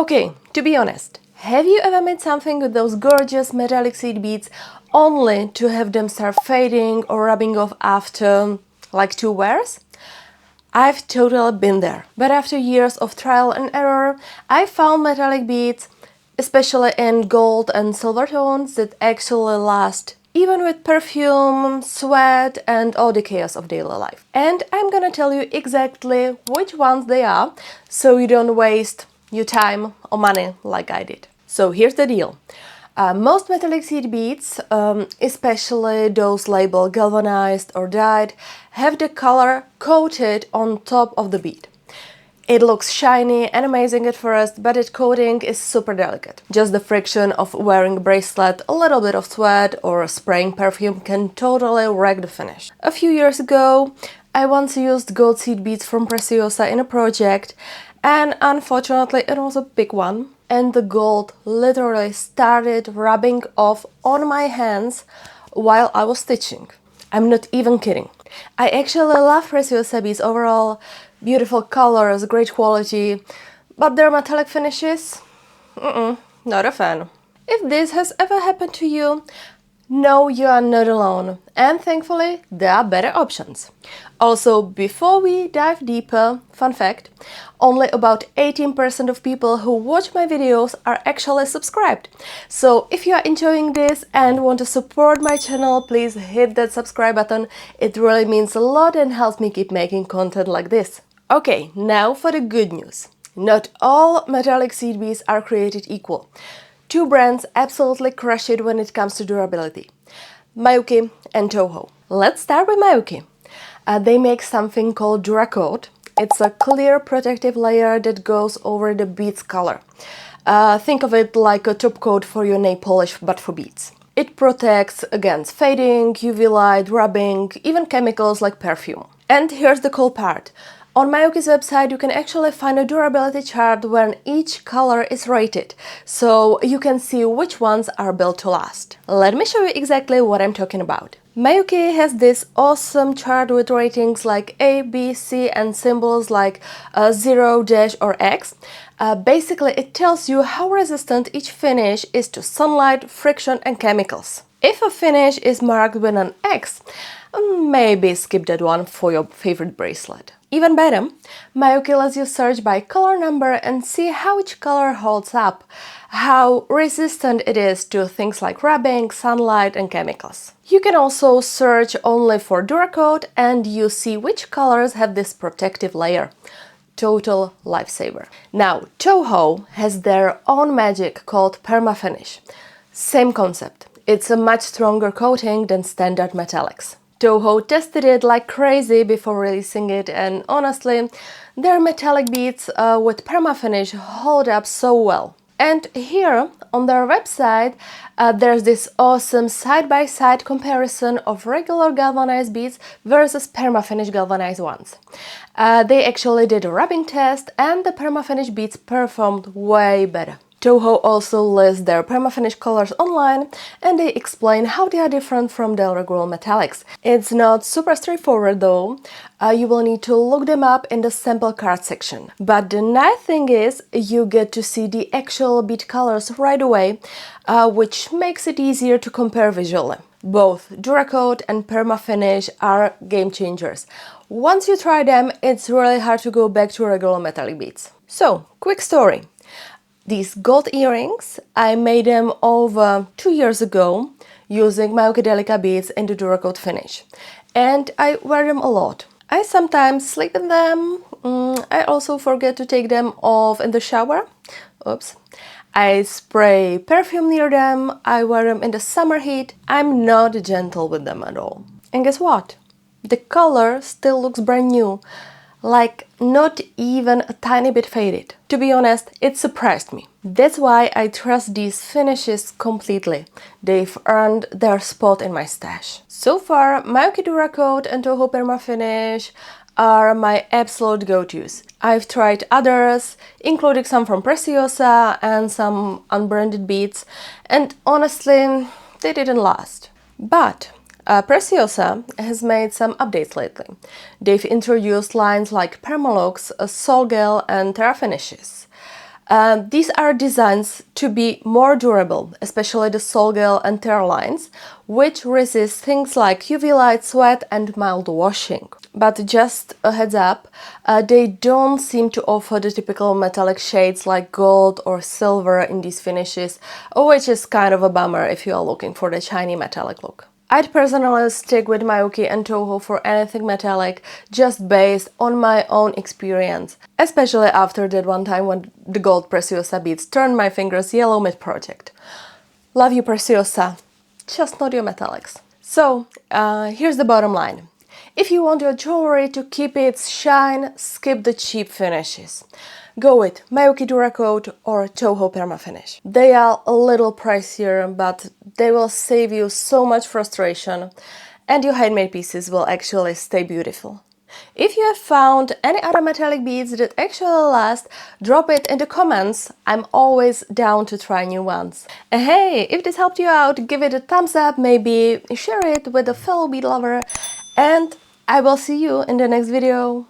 Okay, to be honest, have you ever made something with those gorgeous metallic seed beads only to have them start fading or rubbing off after like 2 wears? I've totally been there, but after years of trial and error, I found metallic beads, especially in gold and silver tones, that actually last even with perfume, sweat and all the chaos of daily life. And I'm gonna tell you exactly which ones they are, so you don't waste your time or money like I did. So here's the deal. Most metallic seed beads, especially those labeled galvanized or dyed, have the color coated on top of the bead. It looks shiny and amazing at first, but its coating is super delicate. Just the friction of wearing a bracelet, a little bit of sweat or spraying perfume can totally wreck the finish. A few years ago, I once used gold seed beads from Preciosa in a project, and unfortunately it was a big one, and the gold literally started rubbing off on my hands while I was stitching. I'm not even kidding. I actually love Preciosa beads overall, beautiful colors, great quality, but their metallic finishes? Not a fan. If this has ever happened to you, no, you are not alone, and thankfully there are better options. Also, before we dive deeper, fun fact, only about 18% of people who watch my videos are actually subscribed. So if you are enjoying this and want to support my channel, please hit that subscribe button. It really means a lot and helps me keep making content like this. Okay, now for the good news. Not all metallic seed beads are created equal. 2 brands absolutely crush it when it comes to durability: Miyuki and TOHO. Let's start with Miyuki. They make something called Duracoat. It's a clear protective layer that goes over the bead's color. Think of it like a top coat for your nail polish, but for beads. It protects against fading, UV light, rubbing, even chemicals like perfume. And here's the cool part. On Miyuki's website, you can actually find a durability chart when each color is rated, so you can see which ones are built to last. Let me show you exactly what I'm talking about. Miyuki has this awesome chart with ratings like A, B, C and symbols like 0, dash or X. Basically, it tells you how resistant each finish is to sunlight, friction and chemicals. If a finish is marked with an X, maybe skip that one for your favorite bracelet. Even better, Miyuki lets you search by color number and see how each color holds up, how resistant it is to things like rubbing, sunlight and chemicals. You can also search only for Duracoat and you see which colors have this protective layer. Total lifesaver. Now, TOHO has their own magic called PermaFinish. Same concept. It's a much stronger coating than standard metallics. TOHO tested it like crazy before releasing it, and honestly, their metallic beads with PermaFinish hold up so well. And here on their website, there's this awesome side-by-side comparison of regular galvanized beads versus PermaFinish galvanized ones. They actually did a rubbing test, and the PermaFinish beads performed way better. TOHO also lists their PermaFinish colors online, and they explain how they are different from their regular metallics. It's not super straightforward though. You will need to look them up in the sample card section. But the nice thing is you get to see the actual bead colors right away, which makes it easier to compare visually. Both Duracoat and PermaFinish are game changers. Once you try them, it's really hard to go back to regular metallic beads. So, quick story. These gold earrings, I made them over 2 years ago using Mayuki Delica beads in the Duracoat finish. And I wear them a lot. I sometimes sleep in them. I also forget to take them off in the shower. Oops. I spray perfume near them. I wear them in the summer heat. I'm not gentle with them at all. And guess what? The color still looks brand new. Like not even a tiny bit faded. To be honest, it surprised me. That's why I trust these finishes completely. They've earned their spot in my stash. So far, Mayuki Duracoat and TOHO PermaFinish are my absolute go-tos. I've tried others, including some from Preciosa and some unbranded beads, and honestly, they didn't last. But Preciosa has made some updates lately. They've introduced lines like Permalux, Sol Gel and Terra Finishes. These are designs to be more durable, especially the sole gel and tear lines, which resist things like UV light, sweat and mild washing. But just a heads up, they don't seem to offer the typical metallic shades like gold or silver in these finishes, which is kind of a bummer if you are looking for the shiny metallic look. I'd personally stick with Miyuki and TOHO for anything metallic, just based on my own experience, especially after that one time when the gold Preciosa beads turned my fingers yellow mid-project. Love you, Preciosa, just not your metallics. So, here's the bottom line. If you want your jewelry to keep its shine, skip the cheap finishes. Go with Mayuki Duracoat or TOHO PermaFinish. They are a little pricier, but they will save you so much frustration, and your handmade pieces will actually stay beautiful. If you have found any other metallic beads that actually last, drop it in the comments. I'm always down to try new ones. And hey, if this helped you out, give it a thumbs up, maybe share it with a fellow bead lover, and I will see you in the next video.